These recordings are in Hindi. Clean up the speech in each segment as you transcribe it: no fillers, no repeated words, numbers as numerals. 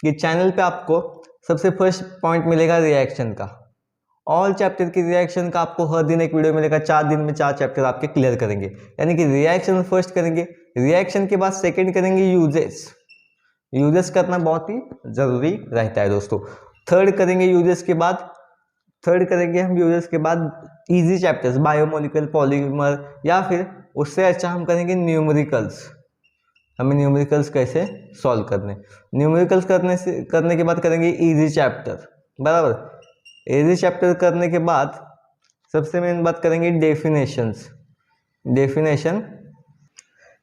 कि चैनल पे आपको सबसे फर्स्ट पॉइंट मिलेगा रिएक्शन का। ऑल चैप्टर की रिएक्शन का आपको हर दिन एक वीडियो मिलेगा। 4 दिन में 4 चैप्टर आपके क्लियर करेंगे, यानी कि रिएक्शन फर्स्ट करेंगे, रिएक्शन के बाद सेकंड करेंगे यूजेस। यूजेस करना बहुत ही जरूरी रहता है दोस्तों। थर्ड करेंगे यूजेस के बाद, थर्ड करेंगे हम यूजेस के बाद इजी चैप्टर्स, बायोमोलिकुलर, पॉलीमर, या फिर उससे अच्छा हम करेंगे न्यूमेरिकल्स। हमें न्यूमेरिकल्स कैसे सॉल्व करने, न्यूमेरिकल्स करने के बाद करेंगे इजी चैप्टर, बराबर। इजी चैप्टर करने के बाद सबसे मेन बात करेंगे definitions, definition.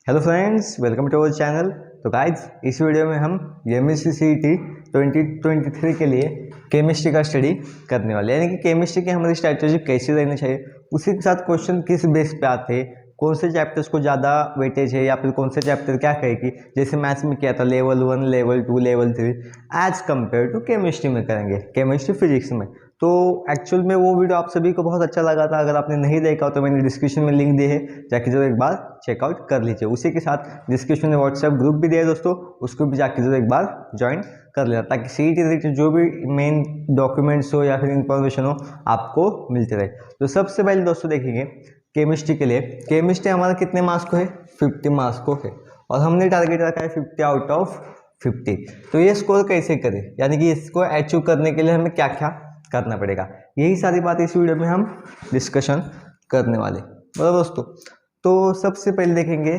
Hello friends, welcome to our channel. तो गाइज, इस वीडियो में हम केमिस्ट्री CET 2023 के लिए केमिस्ट्री का स्टडी करने वाले हैं, यानी कि केमिस्ट्री की हमारी स्ट्रैटेजी कैसी रहनी चाहिए, उसी के साथ क्वेश्चन किस बेस पे आते हैं, कौन से चैप्टर्स को ज़्यादा वेटेज है, या फिर कौन से चैप्टर क्या कहेगी। जैसे मैथ्स में किया था level 1, level 2, level 3, as compare to chemistry में करेंगे, केमिस्ट्री फिजिक्स में। तो एक्चुअल में वो वीडियो आप सभी को बहुत अच्छा लगा था। अगर आपने नहीं देखा हो तो मैंने डिस्क्रिप्शन में लिंक दी है, जाके जरूर एक बार चेकआउट कर लीजिए। उसी के साथ डिस्क्रिप्शन में व्हाट्सएप ग्रुप भी दिया है दोस्तों, उसको भी जाके जरूर एक बार ज्वाइन कर लेना, ताकि CET रिलेटेड जो भी मेन डॉक्यूमेंट्स हो या फिर इंफॉर्मेशन हो आपको मिलते रहे। तो सबसे पहले दोस्तों देखेंगे केमिस्ट्री के लिए, केमिस्ट्री हमारा कितने मार्क्स को है, 50 मार्क्स को है, और हमने टारगेट रखा है 50 आउट ऑफ 50। तो ये स्कोर कैसे करें, यानी कि इसको अचीव करने के लिए हमें क्या क्या करना पड़ेगा, यही सारी बात इस वीडियो में हम डिस्कशन करने वाले, बराबर दोस्तों। तो सबसे पहले देखेंगे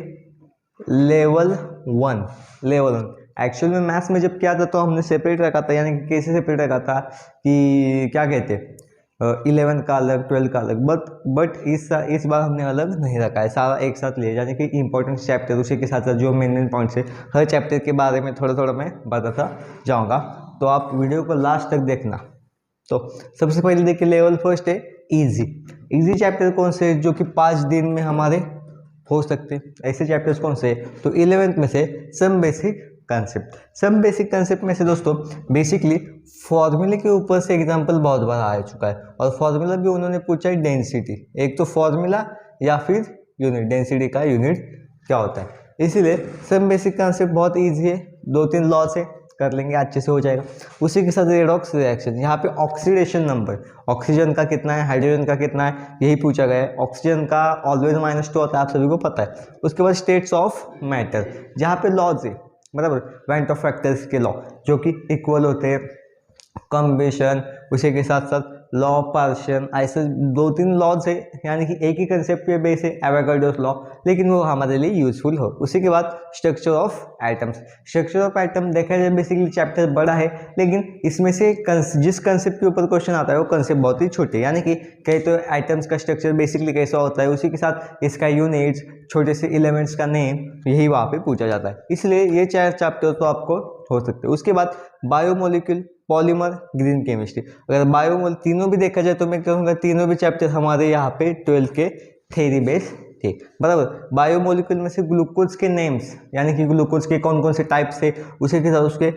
लेवल 1। लेवल 1 एक्चुअल में मैथ्स में जब किया था तो हमने सेपरेट रखा था, यानी कि कैसे सेपरेट रखा था कि क्या कहते हैं 11 का अलग, 12 का अलग, बट इस बार हमने अलग नहीं रखा है, सारा एक साथ लिया, यानी कि इंपॉर्टेंट चैप्टर उसी के साथ साथ जो मेन पॉइंट्स है, हर चैप्टर के बारे में थोड़ा थोड़ा मैं बताता जाऊँगा, तो आप वीडियो को लास्ट तक देखना। तो सबसे पहले देखिए लेवल फर्स्ट है इजी। इजी चैप्टर कौन से जो कि 5 दिन में हमारे हो सकते हैं, ऐसे चैप्टर्स कौन से, तो 11th में से some basic concept. Some basic concept में से दोस्तों बेसिकली फॉर्मूले के ऊपर से एग्जांपल बहुत बार आ चुका है, और फॉर्मूला भी उन्होंने पूछा है डेंसिटी, एक तो फॉर्मूला या फिर यूनिट, डेंसिटी का यूनिट क्या होता है। इसीलिए सम बेसिक कंसेप्ट बहुत ईजी है, 2-3 लॉ से कर लेंगे, अच्छे से हो जाएगा। उसी के साथ रेडॉक्स रिएक्शन, यहाँ पे ऑक्सीडेशन नंबर, ऑक्सीजन का कितना है, हाइड्रोजन का कितना है, यही पूछा गया है। ऑक्सीजन का ऑलवेज -2 होता है, आप सभी को पता है। उसके बाद स्टेट्स ऑफ मैटर, जहाँ पे लॉज है, बराबर, वेंट ऑफ फैक्टर्स के लॉ जो कि इक्वल होते हैं, कम्बिशन, उसी के साथ साथ लॉ ऑफ पार्शियन, ऐसे 2-3 लॉज है, यानी कि एक ही कंसेप्ट पे बेस है, एवोगाड्रोस लॉ, लेकिन वो हमारे लिए यूजफुल हो। उसी के बाद structure of atoms. Structure of atom देखा जाए बेसिकली चैप्टर बड़ा है, लेकिन इसमें से जिस कंसेप्ट के ऊपर क्वेश्चन आता है वो कंसेप्ट बहुत ही छोटे, यानी कि कहे तो एटम्स का स्ट्रक्चर बेसिकली कैसा होता है, उसी के साथ इसका यूनिट्स, छोटे से एलिमेंट्स का नेम, यही वहाँ पे पूछा जाता है। इसलिए ये 4 चैप्टर तो आपको हो सकते हैं। उसके बाद बायोमोलिक्यूल, पॉलीमर, ग्रीन केमिस्ट्री। अगर बायोमोल तीनों भी देखा जाए तो मैं कहूँगा तीनों भी चैप्टर हमारे यहाँ पे 12 के थ्योरी बेस थे, बराबर। बायोमोलिक्यूल में से ग्लूकोज के नेम्स, यानी कि ग्लूकोज के कौन कौन से टाइप्स है, उसी के साथ उसके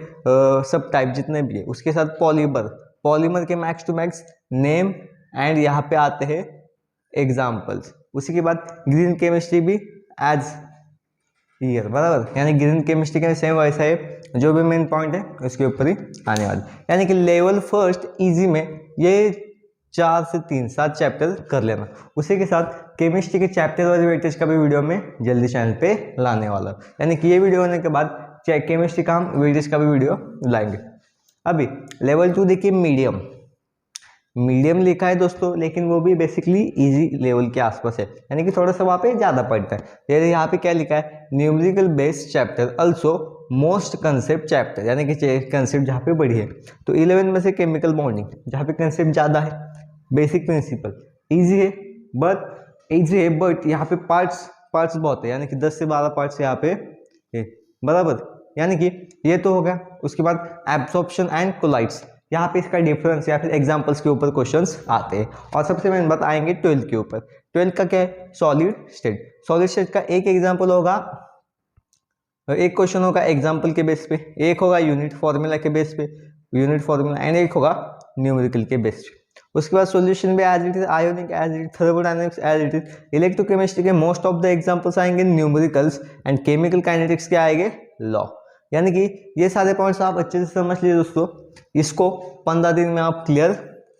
सब टाइप जितने भी है। उसके साथ पॉलीमर, पॉलीमर के max to max name, and यहाँ पे आते हैं एग्जाम्पल्स। उसी के बाद ग्रीन केमिस्ट्री भी एज ईयर, बराबर, यानी ग्रीन केमिस्ट्री का सेम वैसा है, जो भी मेन पॉइंट है उसके ऊपर ही आने वाले, यानी कि लेवल फर्स्ट इजी में ये 4 से 3 7 चैप्टर कर लेना। उसी के साथ केमिस्ट्री के चैप्टर वाले वेटेज का भी वीडियो में जल्दी चैनल पे लाने वाला हूँ, यानी कि ये वीडियो होने के बाद केमिस्ट्री का हम वेटेज का भी वीडियो लाएंगे। अभी लेवल 2 देखिए, मीडियम। मीडियम लिखा है दोस्तों, लेकिन वो भी बेसिकली इजी लेवल के आसपास है, यानी कि थोड़ा सा वहाँ पे ज़्यादा पड़ता है। यहाँ पे क्या लिखा है, numerical based chapter also most concept chapter, यानी कि कंसेप्ट जहाँ पे बड़ी है। तो 11 में से केमिकल बॉन्डिंग, जहाँ पे कंसेप्ट ज़्यादा है, बेसिक प्रिंसिपल ईजी है, बट यहाँ पे पार्ट्स बहुत है, यानी कि 10 से 12 पार्ट्स यहाँ पे है, बराबर, यानी कि ये तो हो गया। उसके बाद एब्सॉर्प्शन एंड कोलाइड्स, यहाँ पे इसका डिफरेंस या फिर एग्जांपल्स के ऊपर क्वेश्चंस आते हैं। और सबसे मेन बात आएंगे 12 के ऊपर। 12 का क्या है, सॉलिड स्टेट। सॉलिड स्टेट का एक एग्जांपल होगा, एक क्वेश्चन होगा एग्जांपल के बेस पे, एक होगा यूनिट फॉर्मूला के बेस पे, यूनिट फॉर्मूला, एंड एक होगा न्यूमेरिकल के बेस पे। उसके बाद सॉल्यूशन भी as it is, ionic as it is, thermodynamics as it is. Electrochemistry के मोस्ट ऑफ द एग्जांपल्स आएंगे न्यूमेरिकल्स, एंड केमिकल काइनेटिक्स के आएंगे लॉ, यानी कि ये सारे पॉइंट्स आप अच्छे से समझ लीजिए दोस्तों। इसको 15 दिन में आप क्लियर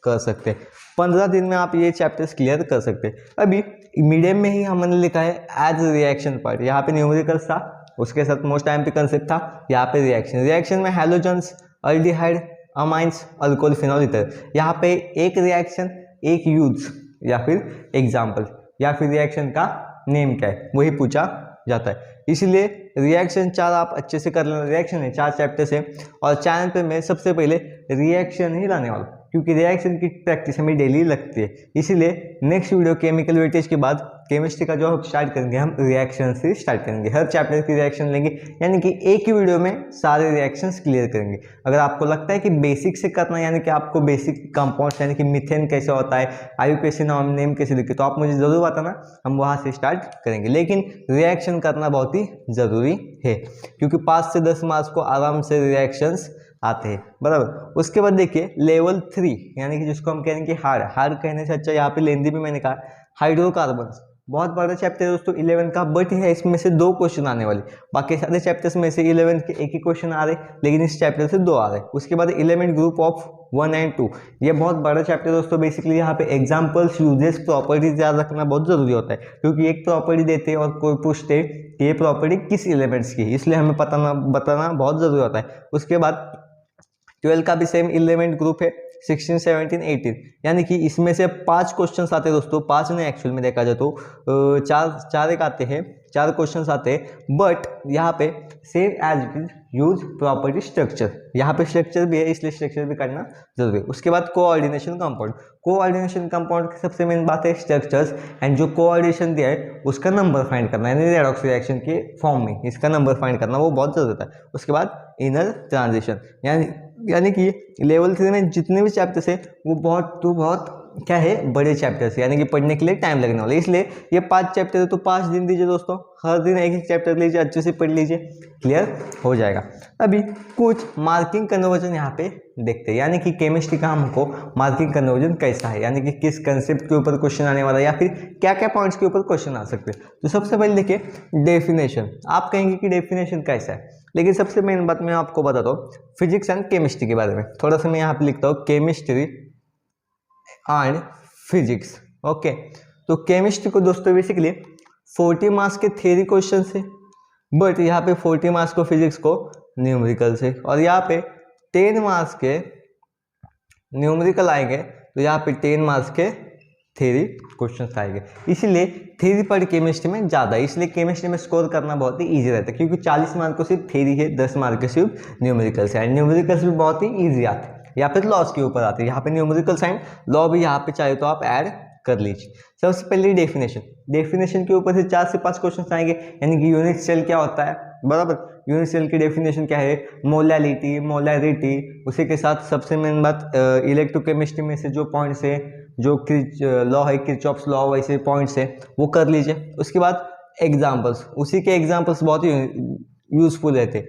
कर सकते हैं, 15 दिन में आप ये चैप्टर्स क्लियर कर सकते हैं। अभी मीडियम में ही हमने लिखा है एज रिएक्शन पार्ट, यहाँ पे न्यूमेरिकल्स था, उसके साथ मोस्ट टाइम पे कंसेप्ट था, यहाँ पे रिएक्शन में halogens, aldehyde, amines, alcohol, phenol, ether. यहाँ पे एक रिएक्शन, एक यूज या फिर एग्जाम्पल या फिर रिएक्शन का नेम क्या है वही पूछा जाता है। इसलिए रिएक्शन 4 आप अच्छे से कर लेना। रिएक्शन है 4 चैप्टर से, और चैनल पे मैं सबसे पहले रिएक्शन ही लाने वाला हूँ, क्योंकि रिएक्शन की प्रैक्टिस हमें डेली लगती है। इसीलिए नेक्स्ट वीडियो केमिकल वेटेज के बाद केमिस्ट्री का जो हम स्टार्ट करेंगे, हम रिएक्शन से स्टार्ट करेंगे। हर चैप्टर की रिएक्शन लेंगे, यानी कि एक ही वीडियो में सारे रिएक्शंस क्लियर करेंगे। अगर आपको लगता है कि बेसिक से करना, यानी कि आपको बेसिक कंपाउंड्स यानी कि मीथेन कैसे होता है, IUPAC नेम कैसे लिखे, तो आप मुझे ज़रूर बताना, हम वहाँ से स्टार्ट करेंगे। लेकिन रिएक्शन करना बहुत ही ज़रूरी है, क्योंकि 5 से 10 मार्क्स को आराम से रिएक्शंस आते हैं, बराबर। उसके बाद देखिए लेवल 3, यानी कि जिसको हम कहेंगे हार्ड कहने से अच्छा, यहाँ पे लेंदी भी मैंने कहा, हाइड्रोकार्बन। बहुत बड़ा चैप्टर है दोस्तों 11 का, बट है इसमें से 2 क्वेश्चन आने वाले। बाकी सारे चैप्टर्स में से 11 के एक ही क्वेश्चन आ रहे, लेकिन इस चैप्टर से 2 आ रहे। उसके बाद एलिमेंट ग्रुप ऑफ 1 और 2, ये बहुत बड़ा चैप्टर दोस्तों। बेसिकली यहाँ पे एग्जाम्पल्स, यूजेस, प्रॉपर्टीज याद रखना बहुत जरूरी होता है, क्योंकि एक प्रॉपर्टी देते हैं और कोई पूछते कि ये प्रॉपर्टी किस एलिमेंट्स की, इसलिए हमें बताना बहुत जरूरी होता है। उसके बाद 12 का भी सेम एलिमेंट ग्रुप है, 16, 17, 18, यानी कि इसमें से 5 क्वेश्चन आते हैं दोस्तों। 5 नहीं, एक्चुअल में देखा जाए तो 4 एक आते हैं, 4 क्वेश्चन आते हैं। बट यहाँ पे same as it is use property structure, यहाँ पे स्ट्रक्चर भी है, इसलिए स्ट्रक्चर भी करना जरूरी है। उसके बाद कोऑर्डिनेशन कंपाउंड की सबसे मेन बात है स्ट्रक्चर्स, एंड जो कोऑर्डिनेशन दिया है उसका नंबर फाइंड करना, यानी रेडॉक्स रिएक्शन के फॉर्म में इसका नंबर फाइंड करना, वो बहुत जरूरी होता है। उसके बाद इनर ट्रांजिशन, यानी कि लेवल 3 में जितने भी चैप्टर्स है वो बहुत क्या है, बड़े चैप्टर्स, यानी कि पढ़ने के लिए टाइम लगने वाला है। इसलिए ये 5 चैप्टर है, तो 5 दिन दीजिए दोस्तों, हर दिन एक चैप्टर लीजिए, अच्छे से पढ़ लीजिए, क्लियर हो जाएगा। अभी कुछ मार्किंग कन्वर्जन यहाँ पे देखते हैं, यानी कि केमिस्ट्री का हमको मार्किंग कन्वर्जन कैसा है, यानी कि किस कंसेप्ट के ऊपर क्वेश्चन आने वाला है, या फिर क्या क्या पॉइंट्स के ऊपर क्वेश्चन आ सकते हैं। तो सबसे पहले देखिए डेफिनेशन। आप कहेंगे कि डेफिनेशन कैसा है, लेकिन सबसे मेन बात मैं आपको बताता हूँ फिजिक्स एंड केमिस्ट्री के बारे में। थोड़ा सा मैं यहाँ पे लिखता हूँ केमिस्ट्री एंड फिजिक्स। ओके, तो केमिस्ट्री को दोस्तों बेसिकली 40 मार्क्स के थ्योरी क्वेश्चन से, बट यहाँ पे 40 मार्क्स को फिजिक्स को न्यूमेरिकल से, और यहाँ पे 10 मार्क्स के न्यूमेरिकल आएंगे, तो यहाँ पे 10 मार्क्स के थ्योरी क्वेश्चन आएंगे। इसीलिए थ्योरी पर केमिस्ट्री में ज़्यादा है, इसलिए केमिस्ट्री में स्कोर करना बहुत ही ईजी रहता है, क्योंकि 40 मार्क को सिर्फ थ्योरी है, 10 मार्क के सिर्फ न्यूमेरिकल्स है, एंड न्यूमेरिकल्स भी बहुत ही ईजी आते हैं, या फिर लॉस के ऊपर आते हैं। यहाँ पे न्यूमेरिकल साइन लॉ भी यहाँ पे चाहे तो आप ऐड कर लीजिए। सबसे पहले डेफिनेशन के ऊपर से 4 से 5 क्वेश्चन आएंगे, यानी कि यूनिट सेल क्या होता है, बराबर। यूनिट सेल की डेफिनेशन क्या है, मोलैलिटी, मोलैरिटी। उसी के साथ सबसे मेन बात इलेक्ट्रोकेमिस्ट्री में से जो पॉइंट्स है, जो लॉ है किरचॉफ्स लॉ, वैसे पॉइंट्स है वो कर लीजिए। उसके बाद एग्जाम्पल्स, उसी के एग्जाम्पल्स बहुत ही यूजफुल रहते।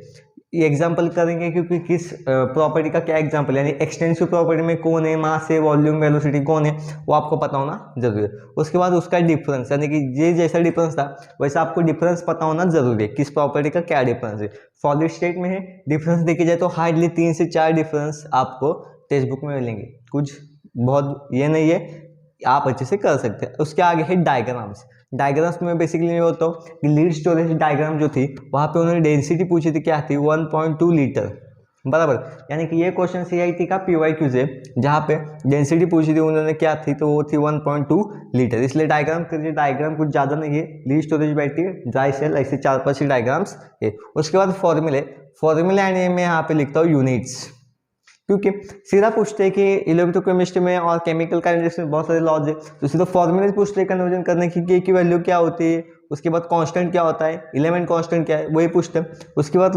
ये एग्जाम्पल करेंगे क्योंकि किस प्रॉपर्टी का क्या एग्जाम्पल, यानी एक्सटेंसिव प्रॉपर्टी में कौन है, मास है, वॉल्यूम, वेलोसिटी कौन है, वो आपको पता होना जरूरी है। उसके बाद उसका डिफरेंस, यानी कि ये जैसा डिफरेंस था वैसा आपको डिफरेंस पता होना जरूरी है, किस प्रॉपर्टी का क्या डिफरेंस है। सॉलिड स्टेट में है डिफरेंस देखी जाए तो हार्डली 3 से 4 डिफरेंस आपको टेक्स्ट बुक में मिलेंगे, कुछ बहुत ये नहीं है, आप अच्छे से कर सकते हैं। उसके आगे है डायग्राम्स में बेसिकली ये होता हूँ कि लीड स्टोरेज डायग्राम जो थी वहाँ पे उन्होंने डेंसिटी पूछी थी, क्या थी 1.2 लीटर, बराबर। यानी कि ये क्वेश्चन CIT का PYQ से, जहाँ पे डेंसिटी पूछी थी उन्होंने क्या थी, तो वो थी 1.2 लीटर। इसलिए डायग्राम करिए, डायग्राम कुछ ज़्यादा नहीं है, lead storage battery, dry cell, ऐसे 4-5 डायग्राम्स है। उसके बाद फॉर्मूले एंड मैं यहाँ पे लिखता हूँ यूनिट्स, क्योंकि सीधा पूछते हैं कि इलेक्ट्रोकेमिस्ट्री में और केमिकल काइनेटिक्स में बहुत सारे लॉज है, तो सीधा फॉर्मूले पूछते हैं कन्वर्जन करने की, के की वैल्यू क्या होती है, उसके बाद कांस्टेंट क्या होता है, एलिमेंट कांस्टेंट क्या है, वही पूछते हैं। उसके बाद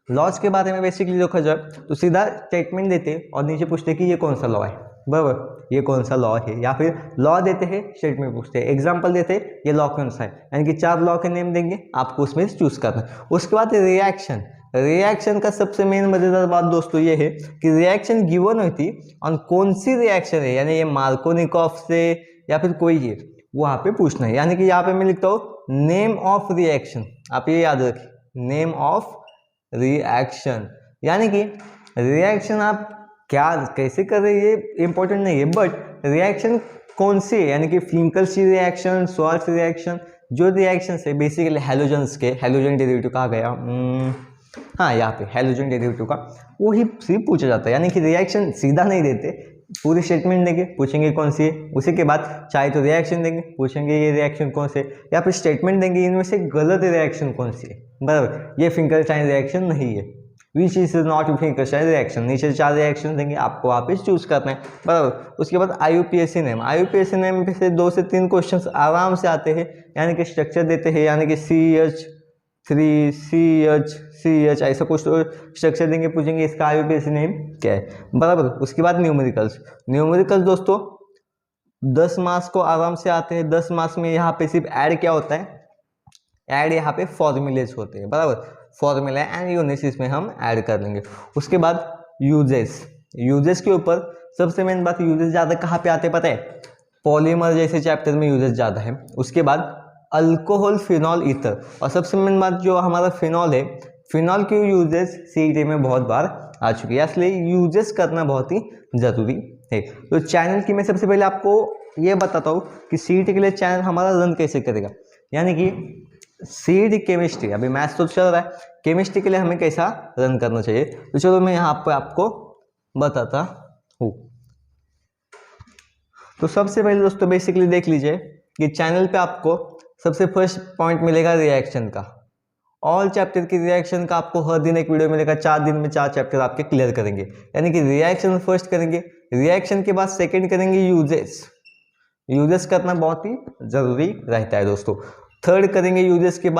लॉज के बारे में बेसिकली देखा जाए तो सीधा स्टेटमेंट देते हैं और नीचे पूछते हैं कि ये कौन सा लॉ है, बराबर, ये कौन सा लॉ है, या फिर लॉ देते हैं स्टेटमेंट पूछते हैं, एग्जाम्पल देते हैं ये लॉ कौन सा है, यानी कि 4 लॉ के नेम देंगे, आपको उसमें चूज करना। उसके बाद रिएक्शन का सबसे मेन मजेदार बात दोस्तों ये है कि रिएक्शन गिवन हुई थी और कौन सी रिएक्शन है, यानी ये मार्कोनिकॉफ से या फिर कोई है, वहाँ पे पूछना है। यानी कि यहाँ पे मैं लिखता हूँ नेम ऑफ रिएक्शन, आप ये याद रखें, नेम ऑफ रिएक्शन, यानी कि रिएक्शन आप क्या कैसे कर रहे हैं ये इंपॉर्टेंट नहीं है, बट रिएक्शन कौन सी है, यानी कि फिंकल्स रिएक्शन, स्वार्ट्ज रिएक्शन, जो रिएक्शन है बेसिकली हैलोजन्स के, हैलोजन डेरिवेटिव कहा गया, हाँ यहाँ पे हैलोजन डेरिवेटिव का वो ही सिर्फ पूछा जाता है, यानी कि रिएक्शन सीधा नहीं देते, पूरी स्टेटमेंट देंगे, पूछेंगे कौन सी है, उसी के बाद चाहे तो रिएक्शन देंगे, पूछेंगे ये रिएक्शन कौन से, या फिर स्टेटमेंट देंगे इनमें से गलत रिएक्शन कौन सी है, बराबर, ये फिंकलस्टाइन रिएक्शन नहीं है, विच इज नॉट फिंकलस्टाइन रिएक्शन, नीचे 4 रिएक्शन देंगे, आपको वापस चूज करना है, बराबर। उसके बाद IUPAC नेम, IUPAC नेम से 2 से 3 क्वेश्चन आराम से आते हैं, यानी कि स्ट्रक्चर देते हैं, यानी कि CH3 CH ऐसा कुछ स्ट्रक्चर देंगे, पूछेंगे इसका IUPAC नेम क्या है, बराबर। उसके बाद न्यूमेरिकल्स दोस्तों 10 मार्क्स को आराम से आते हैं, 10 मार्क्स में यहाँ पे सिर्फ ऐड क्या होता है, ऐड यहाँ पे फॉर्मूलेज होते हैं, बराबर, फॉर्मूला एंड यूनिट्स इसमें हम ऐड कर लेंगे। उसके बाद यूजेस के ऊपर सबसे मेन बात, यूजेस ज़्यादा कहाँ पे आते हैं पता है, पॉलीमर जैसे चैप्टर में यूजेस ज़्यादा है। उसके बाद अल्कोहल, फिनॉल, ईथर, और सबसे मेन बात जो हमारा फिनॉल है, फिनॉल के यूजेस CET में बहुत बार आ चुकी है, इसलिए यूजेस करना बहुत ही ज़रूरी है। तो चैनल की मैं सबसे पहले आपको ये बताता हूँ कि CET के लिए चैनल हमारा रन कैसे करेगा, यानी कि CET केमिस्ट्री, अभी मैथ्स तो चल रहा है, केमिस्ट्री के लिए हमें कैसा रन करना चाहिए, तो चलो मैं यहाँ पे आपको बताता हूँ। तो सबसे पहले दोस्तों बेसिकली देख लीजिए कि चैनल पे आपको सबसे फर्स्ट पॉइंट मिलेगा रिएक्शन का, ऑल चैप्टर की रिएक्शन का आपको हर दिन एक वीडियो मिलेगा, 4 दिन में 4 चैप्टर आपके क्लियर करेंगे, यानी कि रिएक्शन फर्स्ट करेंगे, रिएक्शन के बाद सेकंड करेंगे यूजेस करना बहुत ही जरूरी रहता है दोस्तों, थर्ड करेंगे यूजेस के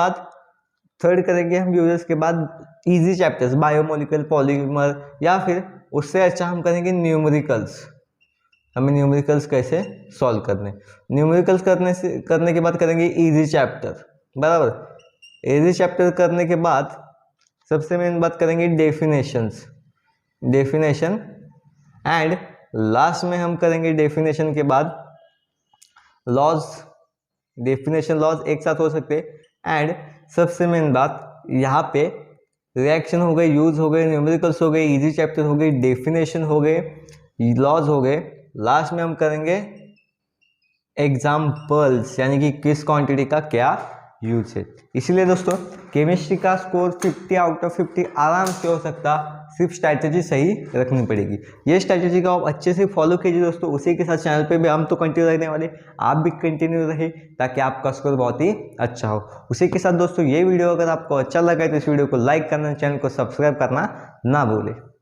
बाद, इजी चैप्टर्स, बायोमोलिकुलर, पॉलीमर, या फिर उससे अच्छा हम करेंगे न्यूमेरिकल्स, हमें न्यूमेरिकल्स कैसे सॉल्व करने, न्यूमेरिकल्स करने के बाद करेंगे इजी चैप्टर, बराबर। इजी चैप्टर करने के बाद सबसे मेन बात करेंगे डेफिनेशन, एंड लास्ट में हम करेंगे डेफिनेशन के बाद लॉज, डेफिनेशन लॉज एक साथ हो सकते हैं, एंड सबसे मेन बात यहाँ पे रिएक्शन हो गए, यूज हो गए, न्यूमेरिकल्स हो गए, इजी चैप्टर हो गए, डेफिनेशन हो गए, लॉज हो गए, लास्ट में हम करेंगे एग्जाम्पल्स, यानी कि किस क्वांटिटी का क्या यूज है। इसलिए दोस्तों केमिस्ट्री का स्कोर 50 आउट ऑफ 50 आराम से हो सकता, सिर्फ स्ट्रैटेजी सही रखनी पड़ेगी। ये स्ट्रैटेजी को आप अच्छे से फॉलो कीजिए दोस्तों, उसी के साथ चैनल पे भी हम तो कंटिन्यू रहने वाले, आप भी कंटिन्यू रहे ताकि आपका स्कोर बहुत ही अच्छा हो। उसी के साथ दोस्तों ये वीडियो अगर आपको अच्छा लगा है तो इस वीडियो को लाइक करना, चैनल को सब्सक्राइब करना ना भूलें।